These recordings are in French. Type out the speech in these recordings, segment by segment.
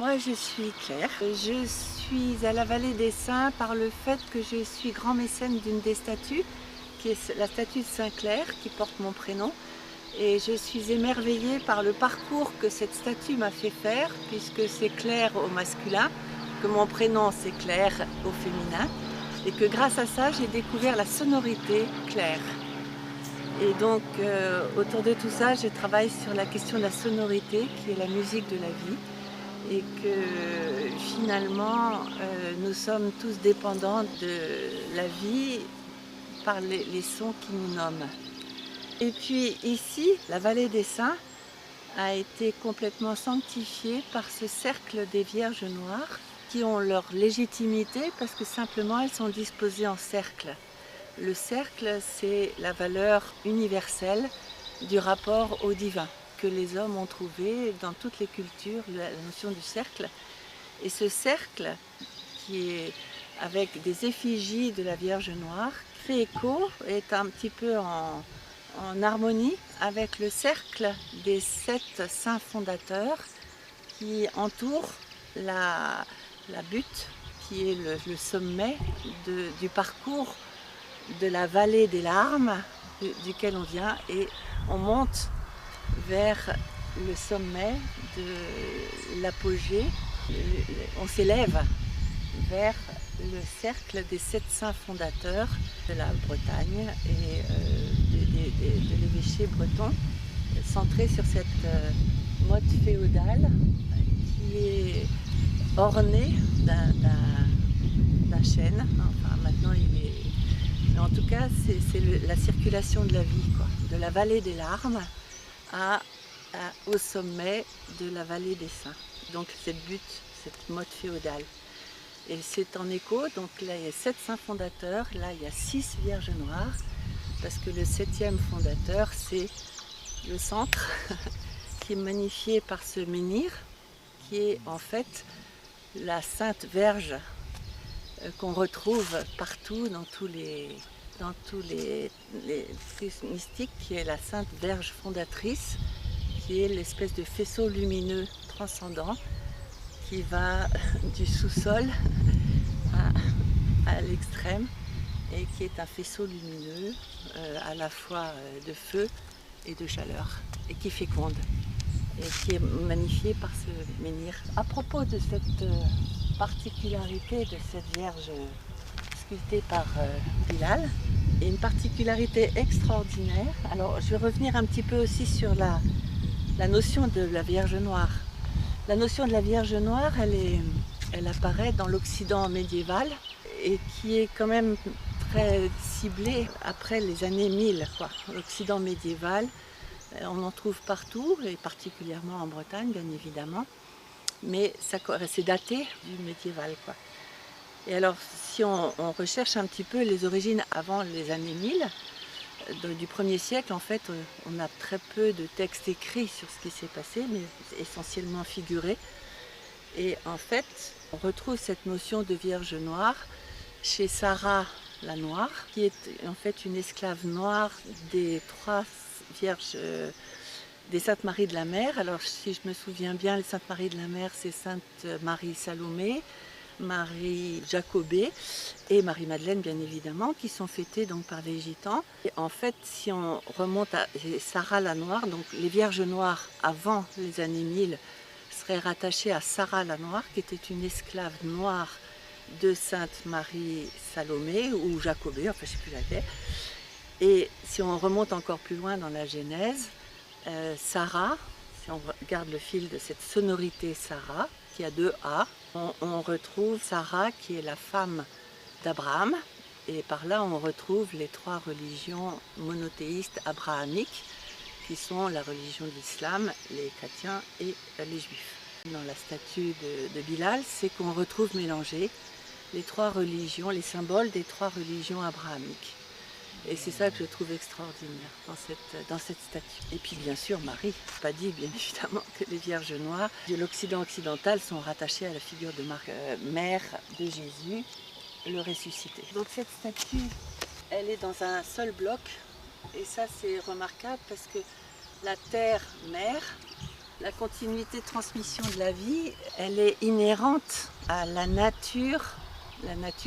Moi, je suis Claire. Je suis à la Vallée des Saints par le fait que je suis grand mécène d'une des statues, qui est la statue de Saint-Clair, qui porte mon prénom. Et je suis émerveillée par le parcours que cette statue m'a fait faire, puisque c'est Claire au masculin, que mon prénom c'est Claire au féminin, et que grâce à ça, j'ai découvert la sonorité Claire. Et donc, autour de tout ça, je travaille sur la question de la sonorité, qui est la musique de la vie. Et que finalement, nous sommes tous dépendants de la vie par les sons qui nous nomment. Et puis ici, la vallée des Saints a été complètement sanctifiée par ce cercle des Vierges Noires qui ont leur légitimité parce que simplement elles sont disposées en cercle. Le cercle, c'est la valeur universelle du rapport au divin que les hommes ont trouvé dans toutes les cultures, la notion du cercle. Et ce cercle, qui est avec des effigies de la Vierge Noire, fait écho, est un petit peu en harmonie avec le cercle des 7 saints fondateurs qui entourent la butte, qui est le sommet du parcours de la vallée des larmes duquel on vient, et on monte vers le sommet de l'apogée. On s'élève vers le cercle des 7 saints fondateurs de la Bretagne et de l'évêché breton, centré sur cette motte féodale qui est ornée d'un chêne. Enfin, maintenant, mais en tout cas, c'est la circulation de la vie, quoi. De la vallée des larmes au sommet de la vallée des saints. Donc cette butte, cette motte féodale. Et c'est en écho, donc là il y a 7 saints fondateurs, là il y a 6 Vierges Noires, parce que le 7e fondateur c'est le centre, qui est magnifié par ce menhir, qui est en fait la Sainte Vierge qu'on retrouve partout dans tous les textes mystiques, qui est la Sainte Vierge fondatrice, qui est l'espèce de faisceau lumineux transcendant qui va du sous-sol à l'extrême et qui est un faisceau lumineux à la fois de feu et de chaleur et qui féconde et qui est magnifié par ce menhir. À propos de cette particularité de cette Vierge sculptée par Bilal, et une particularité extraordinaire. Alors je vais revenir un petit peu aussi sur la notion de la Vierge Noire. La notion de la Vierge Noire, elle apparaît dans l'Occident médiéval et qui est quand même très ciblée après les années 1000. L'Occident médiéval, on en trouve partout, et particulièrement en Bretagne, bien évidemment, mais c'est daté du médiéval, quoi. Et alors, si on recherche un petit peu les origines avant les années 1000, du 1er siècle, en fait, on a très peu de textes écrits sur ce qui s'est passé, mais essentiellement figurés. Et en fait, on retrouve cette notion de Vierge Noire chez Sarah la Noire, qui est en fait une esclave noire des 3 Vierges des Saintes Maries de la Mer. Alors, si je me souviens bien, les Saintes Maries de la Mer, c'est Sainte Marie Salomé, Marie Jacobée et Marie-Madeleine, bien évidemment, qui sont fêtées donc par les Gitans. Et en fait, si on remonte à Sarah la Noire, donc les Vierges Noires avant les années 1000 seraient rattachées à Sarah la Noire, qui était une esclave noire de Sainte Marie Salomé ou Jacobée, enfin je ne sais plus laquelle. Et si on remonte encore plus loin dans la Genèse, Sarah, si on regarde le fil de cette sonorité Sarah, qui a 2 A, on retrouve Sarah qui est la femme d'Abraham, et par là on retrouve les 3 religions monothéistes abrahamiques, qui sont la religion de l'islam, les chrétiens et les juifs. Dans la statue de Bilal, c'est qu'on retrouve mélangés les 3 religions, les symboles des 3 religions abrahamiques. Et c'est ça que je trouve extraordinaire dans cette statue. Et puis bien sûr Marie, pas dit bien évidemment que les Vierges Noires de l'Occident occidental sont rattachées à la figure de mère de Jésus, le ressuscité. Donc cette statue, elle est dans un seul bloc, et ça c'est remarquable parce que la terre mère La continuité de transmission de la vie, elle est inhérente à la nature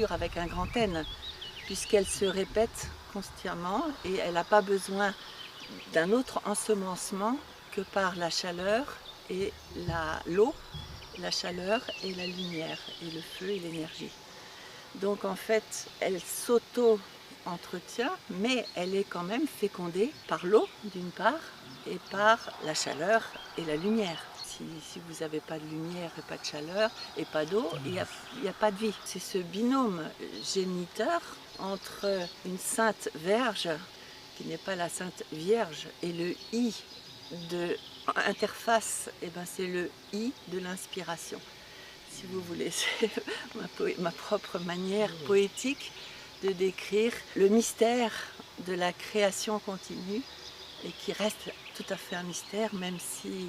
avec un grand N, puisqu'elle se répète constamment et elle n'a pas besoin d'un autre ensemencement que par la chaleur et l'eau, la chaleur et la lumière, et le feu et l'énergie. Donc en fait, elle s'auto-entretient, mais elle est quand même fécondée par l'eau d'une part, et par la chaleur et la lumière. Si vous n'avez pas de lumière et pas de chaleur et pas d'eau, il n'y a pas de vie. C'est ce binôme géniteur entre une sainte Vierge, qui n'est pas la Sainte Vierge, et le I de interface, eh ben c'est le I de l'inspiration. Si vous voulez, c'est ma propre manière poétique de décrire le mystère de la création continue et qui reste tout à fait un mystère, même si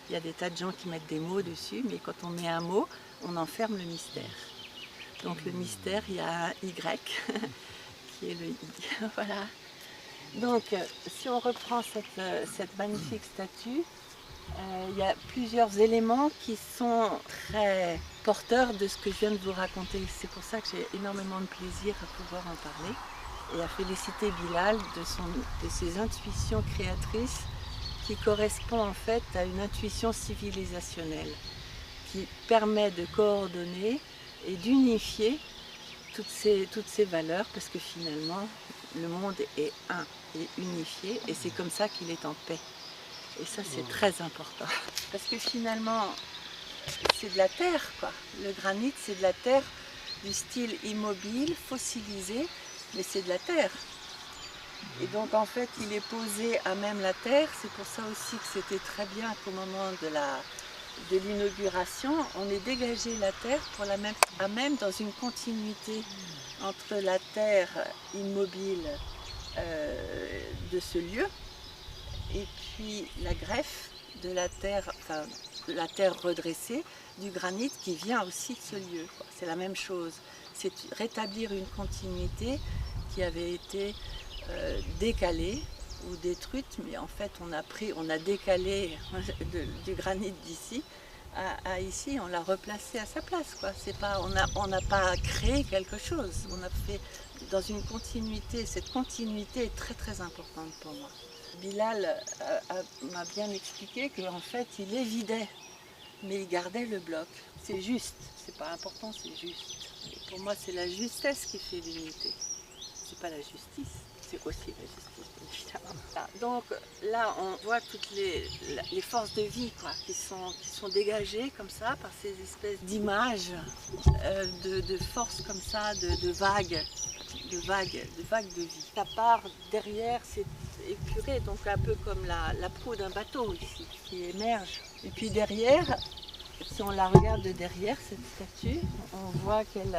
il y a des tas de gens qui mettent des mots dessus, mais quand on met un mot, on enferme le mystère. Donc le mystère, il y a un Y qui est le I. Voilà. Donc si on reprend cette magnifique statue, il y a plusieurs éléments qui sont très porteurs de ce que je viens de vous raconter. C'est pour ça que j'ai énormément de plaisir à pouvoir en parler et à féliciter Bilal de ses intuitions créatrices qui correspond en fait à une intuition civilisationnelle qui permet de coordonner et d'unifier toutes ces valeurs, parce que finalement le monde est un et unifié, et c'est comme ça qu'il est en paix. Et ça c'est très important, parce que finalement c'est de la terre, quoi. Le granit c'est de la terre du style immobile, fossilisé, mais c'est de la terre. Et donc en fait il est posé à même la terre. C'est pour ça aussi que c'était très bien qu'au moment de l'inauguration, on ait dégagé la terre pour la mettre à même dans une continuité entre la terre immobile de ce lieu et puis la greffe de la terre, enfin la terre redressée, du granit qui vient aussi de ce lieu. C'est la même chose, c'est rétablir une continuité qui avait été décalée ou détruite, mais en fait on a décalé du granit d'ici à ici, on l'a replacé à sa place, quoi. C'est pas, on n'a pas créé quelque chose, on a fait dans une continuité. Cette continuité est très très importante pour moi. Bilal m'a bien expliqué qu'en fait il évidait, mais il gardait le bloc. C'est juste, c'est pas important, c'est juste. Et pour moi c'est la justesse qui fait l'unité, c'est pas la justice. C'est aussi la justice, évidemment. Donc là, on voit toutes les forces de vie, quoi, qui sont dégagées comme ça par ces espèces d'images, de forces comme ça, de vagues de vie. Ça part derrière, c'est épuré, donc un peu comme la proue d'un bateau ici, qui émerge. Et puis derrière, si on la regarde de derrière, cette statue, on voit qu'elle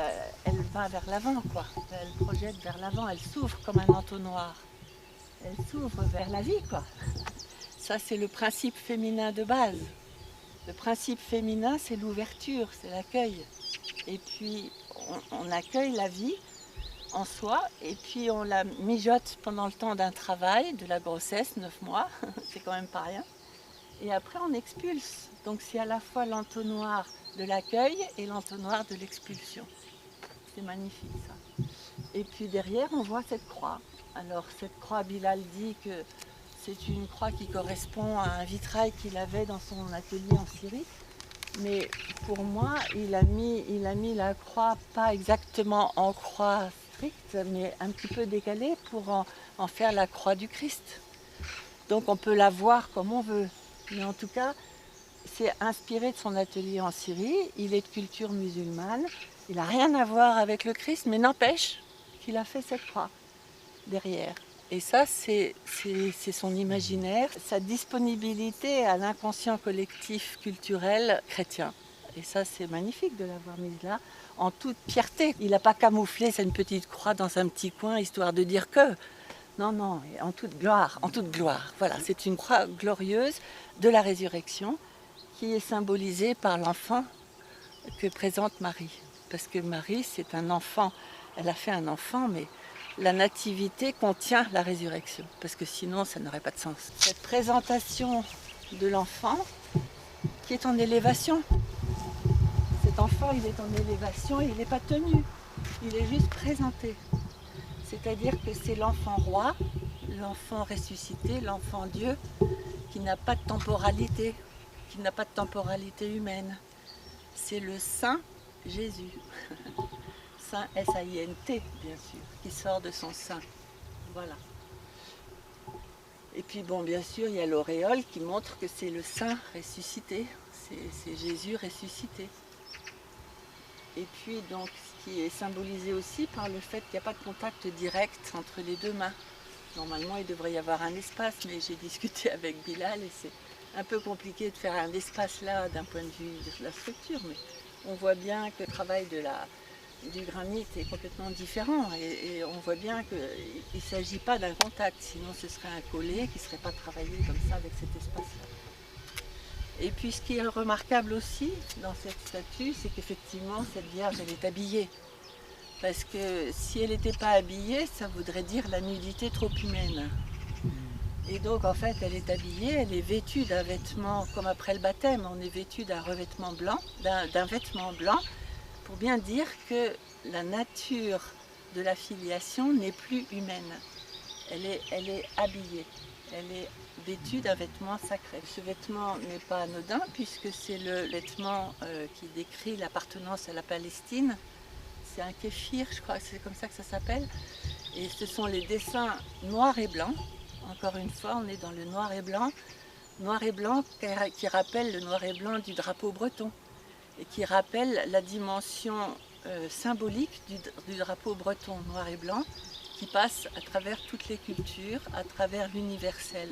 va vers l'avant, quoi. Elle projette vers l'avant, elle s'ouvre comme un entonnoir. Elle s'ouvre vers la vie, quoi. Ça, c'est le principe féminin de base. Le principe féminin, c'est l'ouverture, c'est l'accueil. Et puis, on accueille la vie en soi, et puis on la mijote pendant le temps d'un travail, de la grossesse, 9 mois, c'est quand même pas rien. Et après, on expulse. Donc c'est à la fois l'entonnoir de l'accueil et l'entonnoir de l'expulsion. C'est magnifique, ça. Et puis derrière, on voit cette croix. Alors cette croix, Bilal dit que c'est une croix qui correspond à un vitrail qu'il avait dans son atelier en Syrie. Mais pour moi, il a mis la croix, pas exactement en croix stricte, mais un petit peu décalée pour en faire la croix du Christ. Donc on peut la voir comme on veut. Mais en tout cas, c'est inspiré de son atelier en Syrie. Il est de culture musulmane. Il n'a rien à voir avec le Christ, mais n'empêche qu'il a fait cette croix derrière. Et ça, c'est son imaginaire, sa disponibilité à l'inconscient collectif culturel chrétien. Et ça, c'est magnifique de l'avoir mise là, en toute fierté. Il n'a pas camouflé cette petite croix dans un petit coin, histoire de dire que... Non, non, en toute gloire, en toute gloire. Voilà, c'est une croix glorieuse de la résurrection qui est symbolisée par l'enfant que présente Marie. Parce que Marie, c'est un enfant. Elle a fait un enfant, mais la nativité contient la résurrection. Parce que sinon, ça n'aurait pas de sens. Cette présentation de l'enfant qui est en élévation. Cet enfant, il est en élévation et il n'est pas tenu, il est juste présenté. C'est-à-dire que c'est l'enfant roi, l'enfant ressuscité, l'enfant Dieu, qui n'a pas de temporalité, humaine. C'est le Saint Jésus, Saint S-A-I-N-T bien sûr, qui sort de son sein. Voilà. Et puis bon, bien sûr, il y a l'auréole qui montre que c'est le Saint ressuscité, c'est Jésus ressuscité. Et puis donc, ce qui est symbolisé aussi par le fait qu'il n'y a pas de contact direct entre les deux mains. Normalement, il devrait y avoir un espace, mais j'ai discuté avec Bilal et c'est un peu compliqué de faire un espace là d'un point de vue de la structure. Mais on voit bien que le travail du granit est complètement différent et on voit bien qu'il ne s'agit pas d'un contact, sinon ce serait un collet qui ne serait pas travaillé comme ça avec cet espace-là. Et puis ce qui est remarquable aussi dans cette statue, c'est qu'effectivement cette Vierge elle est habillée. Parce que si elle n'était pas habillée, ça voudrait dire la nudité trop humaine. Et donc en fait elle est habillée, elle est vêtue d'un vêtement, comme après le baptême, on est vêtu d'un revêtement blanc, d'un vêtement blanc, pour bien dire que la nature de la filiation n'est plus humaine. Elle est habillée, elle est vêtue d'un vêtement sacré. Ce vêtement n'est pas anodin puisque c'est le vêtement qui décrit l'appartenance à la Palestine. C'est un kéfir, je crois que c'est comme ça que ça s'appelle. Et ce sont les dessins noirs et blancs. Encore une fois, on est dans le noir et blanc qui rappelle le noir et blanc du drapeau breton et qui rappelle la dimension symbolique du drapeau breton noir et blanc qui passe à travers toutes les cultures, à travers l'universel.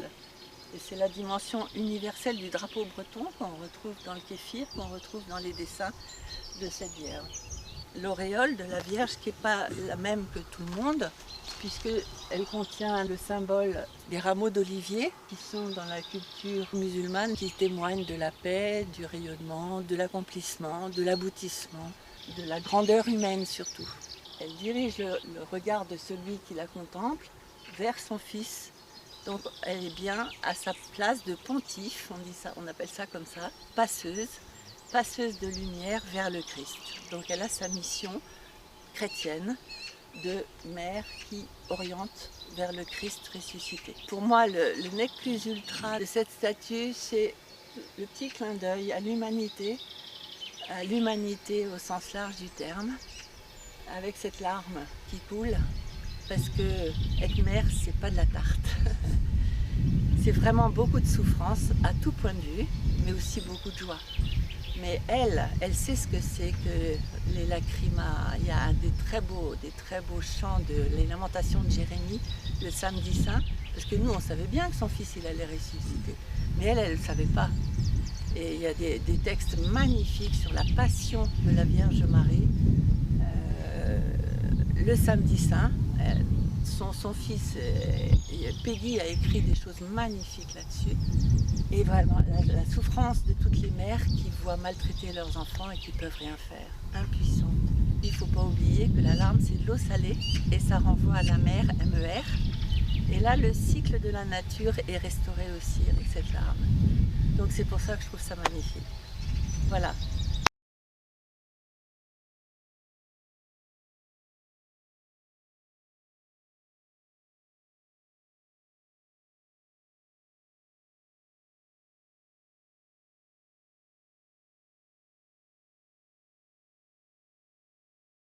Et c'est la dimension universelle du drapeau breton qu'on retrouve dans le kéfir, qu'on retrouve dans les dessins de cette Vierge. L'auréole de la Vierge qui n'est pas la même que tout le monde, puisqu'elle contient le symbole des rameaux d'olivier qui sont dans la culture musulmane, qui témoignent de la paix, du rayonnement, de l'accomplissement, de l'aboutissement, de la grandeur humaine surtout. Elle dirige le regard de celui qui la contemple vers son fils. Donc elle est bien à sa place de pontife, on appelle ça comme ça, passeuse de lumière vers le Christ. Donc elle a sa mission chrétienne de mère qui oriente vers le Christ ressuscité. Pour moi, le nec plus ultra de cette statue, c'est le petit clin d'œil à l'humanité au sens large du terme, avec cette larme qui coule, parce que être mère, c'est pas de la tarte. C'est vraiment beaucoup de souffrance à tout point de vue, mais aussi beaucoup de joie. Mais elle sait ce que c'est que les lacrymas. Il y a des très beaux chants les lamentations de Jérémie, le samedi saint, parce que nous on savait bien que son fils il allait ressusciter, mais elle ne le savait pas. Et il y a des textes magnifiques sur la passion de la Vierge Marie. Le samedi saint, son fils Peggy a écrit des choses magnifiques là-dessus. Et vraiment la souffrance de toutes les mères qui voient maltraiter leurs enfants et qui ne peuvent rien faire, impuissantes. Il ne faut pas oublier que la larme c'est de l'eau salée et ça renvoie à la mer, MER. Et là le cycle de la nature est restauré aussi avec cette larme. Donc c'est pour ça que je trouve ça magnifique. Voilà.